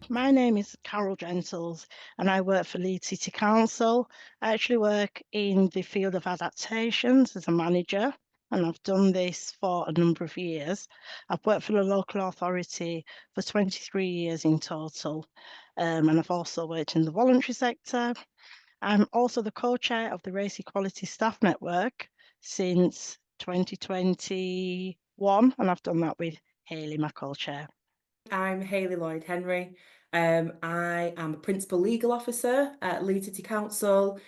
My name is Carole and I work for Leeds City Council. I actually work in the field of adaptations as a manager, and I've done this for a number of years. I've worked for the local authority for 23 years in total, and I've also worked in the voluntary sector. I'm also the co-chair of the Race Equality Staff Network since 2021, and I've done that with Hayley, my co-chair. I'm Hayley Lloyd-Henry. I am a Principal Legal Officer at Leeds City Council,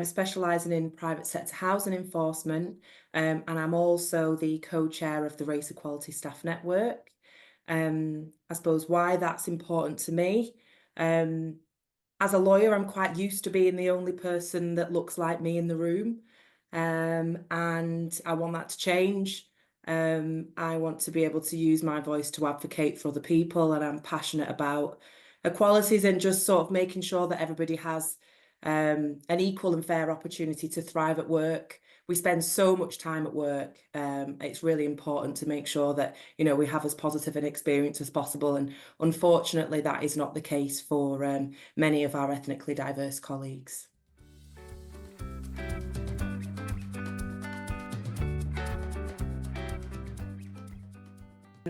specialising in private sector housing enforcement, and I'm also the co-chair of the Race Equality Staff Network. I suppose why that's important to me. As a lawyer, I'm quite used to being the only person that looks like me in the room, and I want that to change. I want to be able to use my voice to advocate for other people, and I'm passionate about equalities and just sort of making sure that everybody has an equal and fair opportunity to thrive at work. We spend so much time at work. It's really important to make sure that, we have as positive an experience as possible. And unfortunately, that is not the case for many of our ethnically diverse colleagues.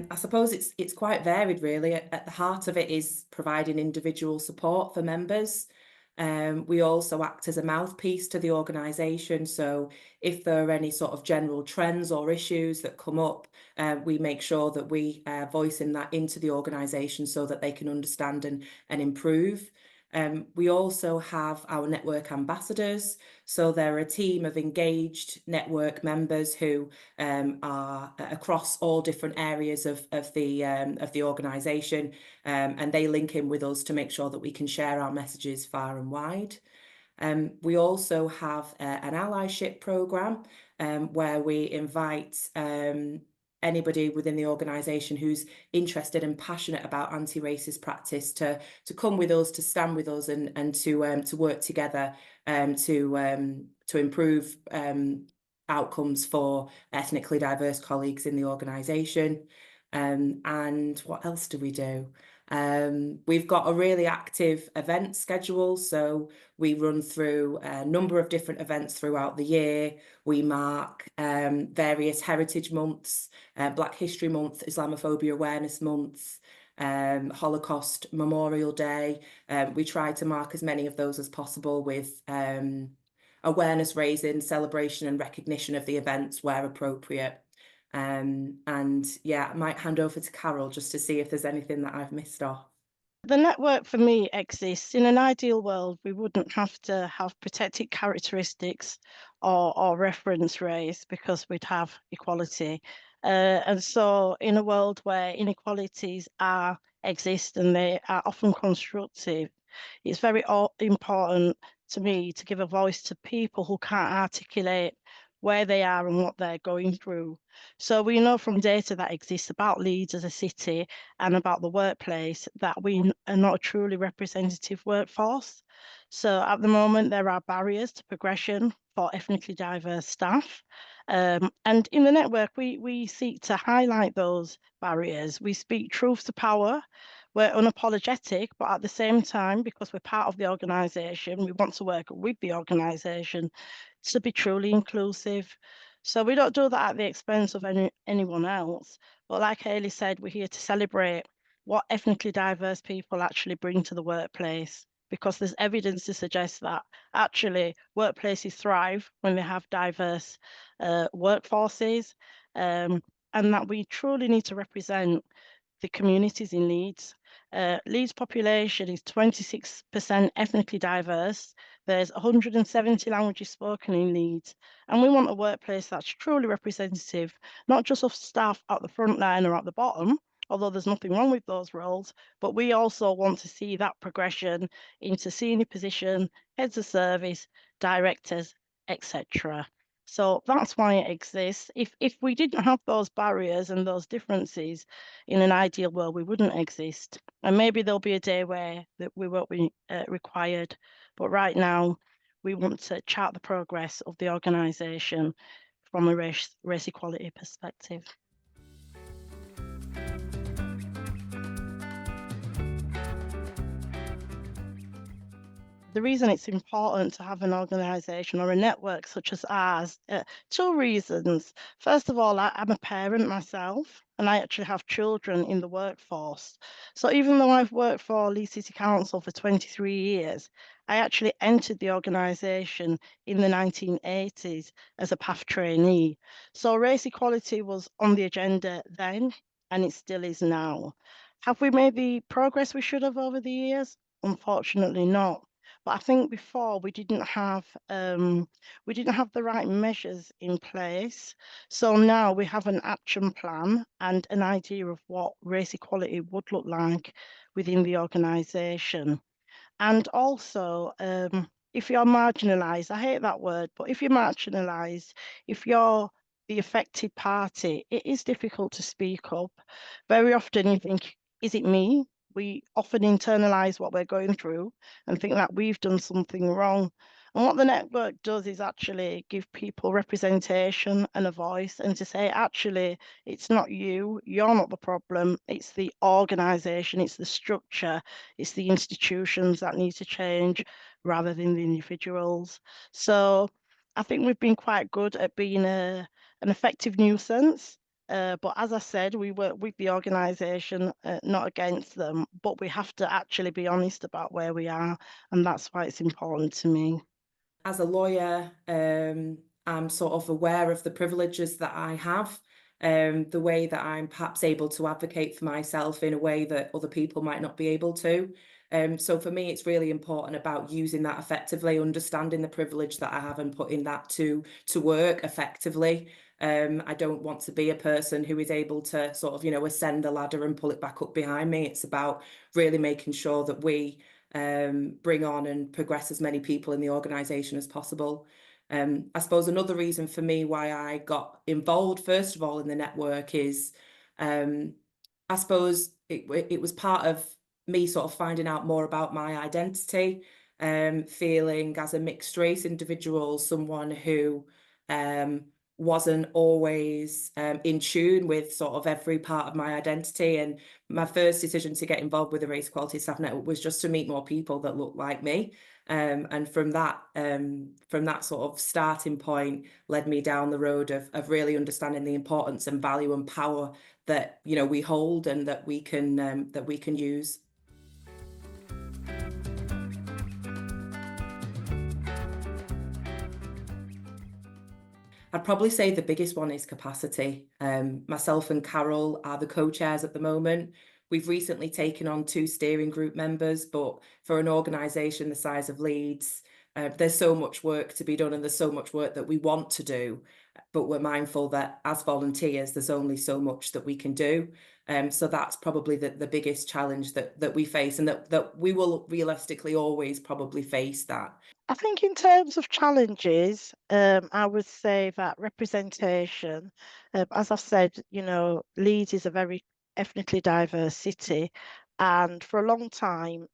I suppose it's quite varied, really. At the heart of it is providing individual support for members. We also act as a mouthpiece to the organisation. So if there are any sort of general trends or issues that come up, we make sure that we voicing that into the organisation so that they can understand and improve. We also have our network ambassadors. So they're a team of engaged network members who are across all different areas of the organisation, and they link in with us to make sure that we can share our messages far and wide. We also have an allyship programme where we invite anybody within the organisation who's interested and passionate about anti-racist practice to come with us, to stand with us, and to work together to improve outcomes for ethnically diverse colleagues in the organisation. And what else do we do? We've got a really active event schedule, so we run through a number of different events throughout the year. We mark various heritage months, Black History Month, Islamophobia Awareness Month, Holocaust Memorial Day. We try to mark as many of those as possible with awareness raising, celebration and recognition of the events where appropriate. And yeah, I might hand over to Carole just to see if there's anything that I've missed off. The network for me exists. In an ideal world, we wouldn't have to have protected characteristics or reference race because we'd have equality. And so in a world where inequalities exist and they are often constructive, it's very important to me to give a voice to people who can't articulate where they are and what they're going through. So we know from data that exists about Leeds as a city and about the workplace that we are not a truly representative workforce. So at the moment, there are barriers to progression for ethnically diverse staff. And in the network, we seek to highlight those barriers. We speak truth to power. We're unapologetic, but at the same time, because we're part of the organisation, we want to work with the organisation to be truly inclusive. So we don't do that at the expense of anyone else. But like Hayley said, we're here to celebrate what ethnically diverse people actually bring to the workplace, because there's evidence to suggest that actually workplaces thrive when they have diverse workforces, and that we truly need to represent the communities in Leeds. Leeds population is 26% ethnically diverse. There's 170 languages spoken in Leeds, and we want a workplace that's truly representative, not just of staff at the front line or at the bottom, although there's nothing wrong with those roles, but we also want to see that progression into senior position, heads of service, directors, etc. So that's why it exists. If we didn't have those barriers and those differences, in an ideal world, we wouldn't exist. And maybe there'll be a day where that we won't be required. But right now, we want to chart the progress of the organisation from a race equality perspective. the reason it's important to have an organisation or a network such as ours, two reasons. First of all, I'm a parent myself, and I actually have children in the workforce. So even though I've worked for Leeds City Council for 23 years, I actually entered the organisation in the 1980s as a PAF trainee. So race equality was on the agenda then, and it still is now. Have we made the progress we should have over the years? Unfortunately not. But I think before we didn't have the right measures in place. So now we have an action plan and an idea of what race equality would look like within the organisation. And also, if you're marginalised, I hate that word, but if you're marginalised, if you're the affected party, it is difficult to speak up. Very often you think, is it me? We often internalise what we're going through and think that we've done something wrong. And what the network does is actually give people representation and a voice and to say, actually, it's not you, you're not the problem, it's the organisation, it's the structure, it's the institutions that need to change rather than the individuals. So I think we've been quite good at being an effective nuisance. But as I said, we work with the organisation, not against them, but we have to actually be honest about where we are. And that's why it's important to me. As a lawyer, I'm sort of aware of the privileges that I have, the way that I'm perhaps able to advocate for myself in a way that other people might not be able to. So for me, it's really important about using that effectively, understanding the privilege that I have and putting that to work effectively. I don't want to be a person who is able to sort of, ascend the ladder and pull it back up behind me. It's about really making sure that we bring on and progress as many people in the organisation as possible. I suppose another reason for me why I got involved, first of all, in the network is, I suppose it was part of me sort of finding out more about my identity, feeling as a mixed race individual, someone who wasn't always in tune with sort of every part of my identity. And my first decision to get involved with the Race Equality Staff Network was just to meet more people that looked like me. And from that sort of starting point led me down the road of really understanding the importance and value and power that we hold and that we can use. I'd probably say the biggest one is capacity. Myself and Carole are the co-chairs at the moment. We've recently taken on 2 steering group members, but for an organisation the size of Leeds, there's so much work to be done and there's so much work that we want to do, but we're mindful that as volunteers, there's only so much that we can do. So that's probably the biggest challenge that we face and that we will realistically always probably face that. I think in terms of challenges, I would say that representation, as I've said, Leeds is a very ethnically diverse city, and for a long time,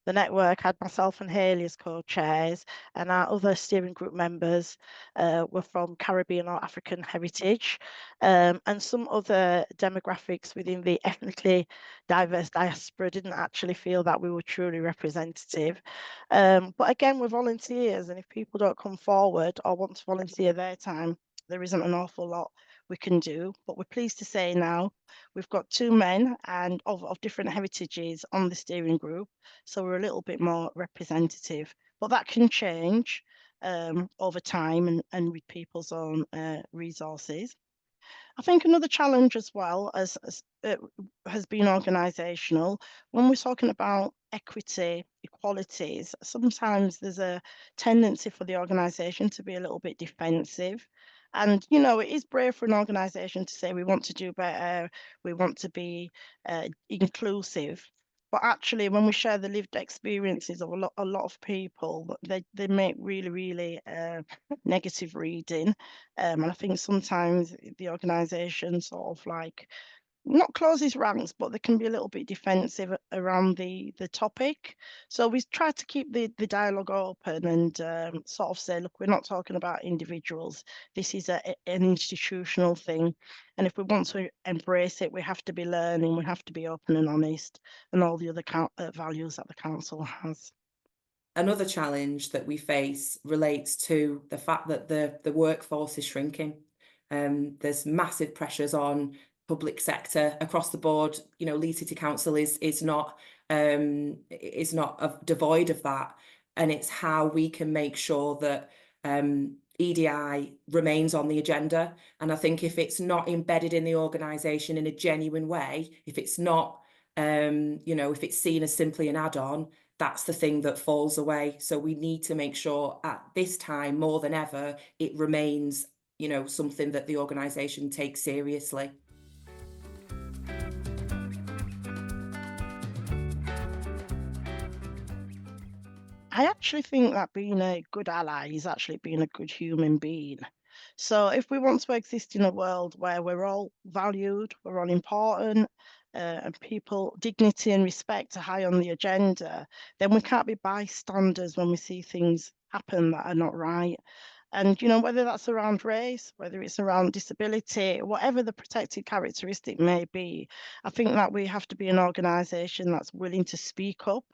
the network had myself and Hayley as co-chairs, and our other steering group members were from Caribbean or African heritage, and some other demographics within the ethnically diverse diaspora didn't actually feel that we were truly representative. But again, we're volunteers, and if people don't come forward or want to volunteer their time, there isn't an awful lot we can do. But we're pleased to say now we've got 2 men and of different heritages on the steering group, so we're a little bit more representative. But that can change over time and with people's own resources. I think another challenge as well as has been organisational. When we're talking about equity, equalities, sometimes there's a tendency for the organisation to be a little bit defensive. And, it is brave for an organisation to say we want to do better, we want to be inclusive. But actually, when we share the lived experiences of a lot of people, they make really, really negative reading. And I think sometimes the organisation sort of like not closes ranks, but they can be a little bit defensive around the topic. So we try to keep the dialogue open and sort of say, look, we're not talking about individuals. This is an institutional thing. And if we want to embrace it, we have to be learning, we have to be open and honest, and all the other values that the council has. Another challenge that we face relates to the fact that the workforce is shrinking. There's massive pressures on public sector across the board. You know, Leeds City Council is not devoid of that, and it's how we can make sure that EDI remains on the agenda. And I think if it's not embedded in the organisation in a genuine way, if it's not, you know, if it's seen as simply an add-on, that's the thing that falls away. So we need to make sure at this time more than ever, it remains, you know, something that the organisation takes seriously. I actually think that being a good ally is actually being a good human being. So if we want to exist in a world where we're all valued, we're all important, and people, dignity and respect are high on the agenda, then we can't be bystanders when we see things happen that are not right. And, you know, whether that's around race, whether it's around disability, whatever the protected characteristic may be, I think that we have to be an organisation that's willing to speak up.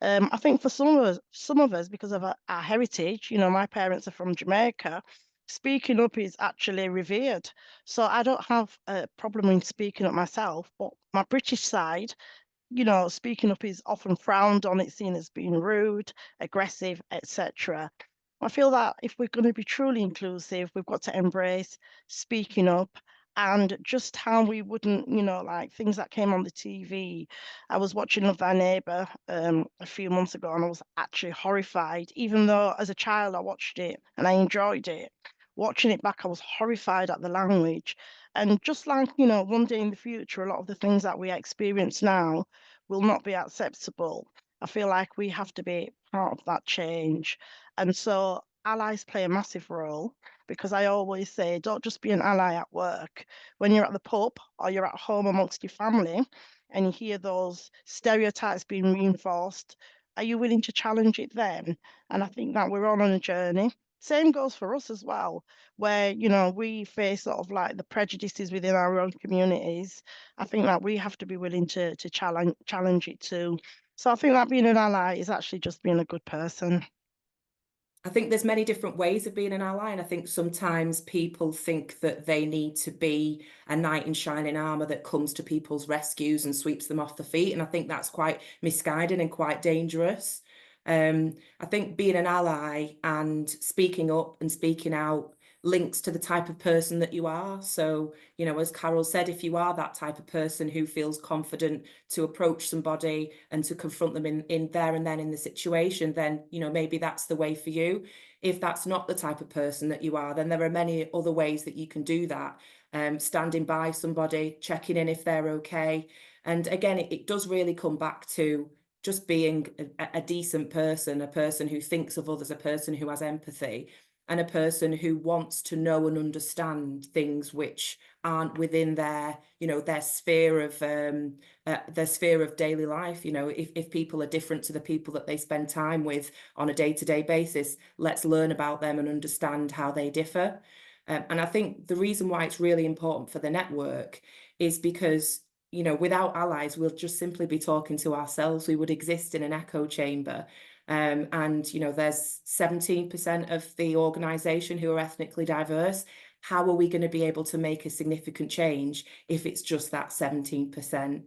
I think for some of us, because of our heritage, you know, my parents are from Jamaica, speaking up is actually revered. So I don't have a problem in speaking up myself, but my British side, you know, speaking up is often frowned on. It's seen as being rude, aggressive, etc. I feel that if we're going to be truly inclusive, we've got to embrace speaking up and just how we wouldn't, you know, like things that came on the TV. I was watching Love Thy Neighbour a few months ago and I was actually horrified, even though as a child I watched it and I enjoyed it. Watching it back, I was horrified at the language. And just like, you know, one day in the future, a lot of the things that we experience now will not be acceptable. I feel like we have to be part of that change. And so allies play a massive role because I always say, don't just be an ally at work. When you're at the pub or you're at home amongst your family and you hear those stereotypes being reinforced, are you willing to challenge it then? And I think that we're all on a journey. Same goes for us as well, where, you know, we face sort of like the prejudices within our own communities. I think that we have to be willing to challenge it too. So I think that being an ally is actually just being a good person. I think there's many different ways of being an ally, and I think sometimes people think that they need to be a knight in shining armor that comes to people's rescues and sweeps them off the feet, and I think that's quite misguided and quite dangerous. I think being an ally and speaking up and speaking out links to the type of person that you are. So, you know, as Carole said, if you are that type of person who feels confident to approach somebody and to confront them in there and then in the situation, then, you know, maybe that's the way for you. If that's not the type of person that you are, then there are many other ways that you can do that. Standing by somebody, checking in if they're okay. And again, it does really come back to just being a decent person, a person who thinks of others, a person who has empathy, and a person who wants to know and understand things which aren't within their, you know, their sphere of daily life. You know, if people are different to the people that they spend time with on a day-to-day basis, let's learn about them and understand how they differ. And I think the reason why it's really important for the network is because, you know, without allies, we'll just simply be talking to ourselves. We would exist in an echo chamber. And, you know, there's 17% of the organisation who are ethnically diverse. How are we going to be able to make a significant change if it's just that 17%?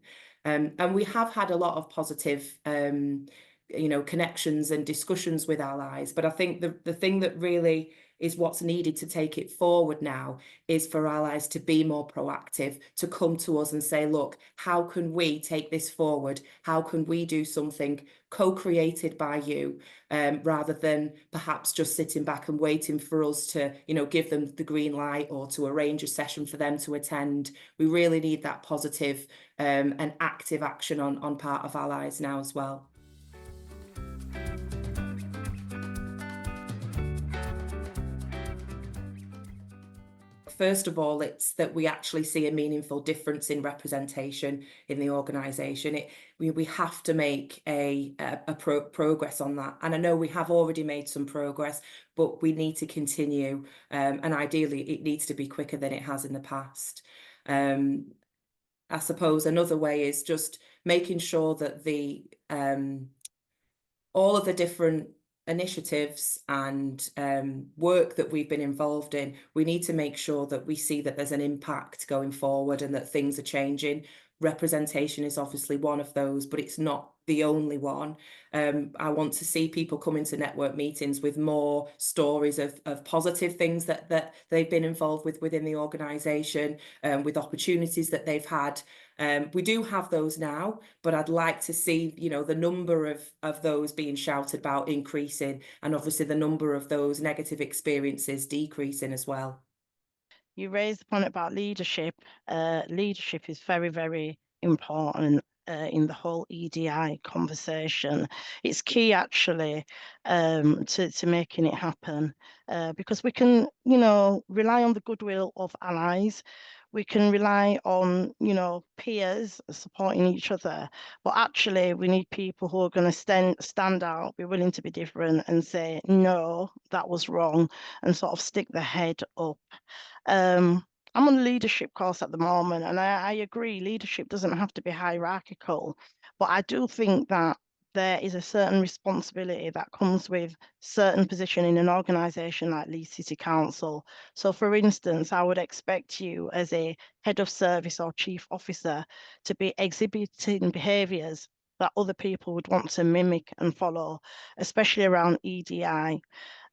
And we have had a lot of positive, you know, connections and discussions with allies. But I think the thing that really is what's needed to take it forward now is for allies to be more proactive, to come to us and say, look, how can we take this forward? How can we do something co-created by you, rather than perhaps just sitting back and waiting for us to, you know, give them the green light or to arrange a session for them to attend. We really need that positive and active action on part of allies now as well. First of all, it's that we actually see a meaningful difference in representation in the organisation. We have to make progress on that. And I know we have already made some progress, but we need to continue. And ideally, it needs to be quicker than it has in the past. I suppose another way is just making sure that all of the different initiatives and work that we've been involved in, we need to make sure that we see that there's an impact going forward and that things are changing. Representation is obviously one of those, but it's not the only one. I want to see people come into network meetings with more stories of positive things that they've been involved with within the organisation, with opportunities that they've had. We do have those now, but I'd like to see, you know, the number of those being shouted about increasing, and obviously the number of those negative experiences decreasing as well. You raised the point about leadership. Leadership is very, very important in the whole EDI conversation. It's key actually to making it happen because we can, you know, rely on the goodwill of allies. We can rely on, you know, peers supporting each other, but actually we need people who are going to stand out, be willing to be different, and say no, that was wrong, and sort of stick their head up. I'm on a leadership course at the moment, and I agree leadership doesn't have to be hierarchical, but I do think that there is a certain responsibility that comes with certain position in an organisation like Leeds City Council. So, for instance, I would expect you as a head of service or chief officer to be exhibiting behaviours that other people would want to mimic and follow, especially around EDI.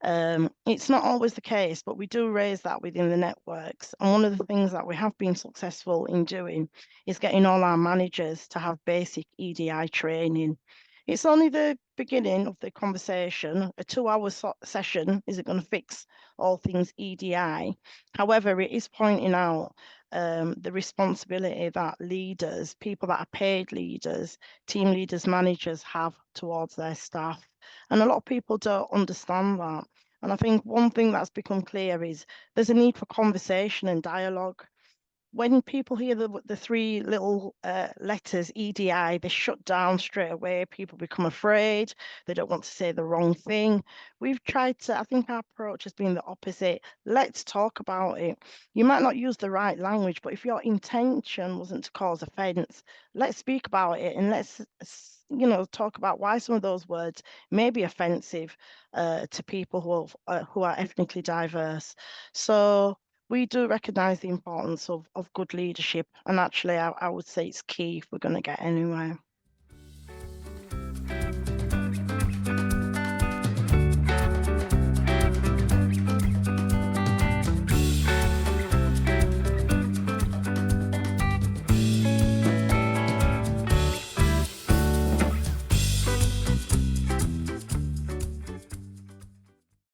It's not always the case, but we do raise that within the networks. And one of the things that we have been successful in doing is getting all our managers to have basic EDI training. It's only the beginning of the conversation. A 2 hour session isn't going to fix all things EDI. However, it is pointing out the responsibility that leaders, people that are paid leaders, team leaders, managers have towards their staff. And a lot of people don't understand that. And I think one thing that's become clear is there's a need for conversation and dialogue. When people hear the three little letters EDI, they shut down straight away. People become afraid. They don't want to say the wrong thing. We've tried to, I think our approach has been the opposite. Let's talk about it. You might not use the right language, but if your intention wasn't to cause offence, let's speak about it and let's, you know, talk about why some of those words may be offensive to people who are ethnically diverse. So we do recognise the importance of good leadership, and actually, I would say it's key if we're going to get anywhere.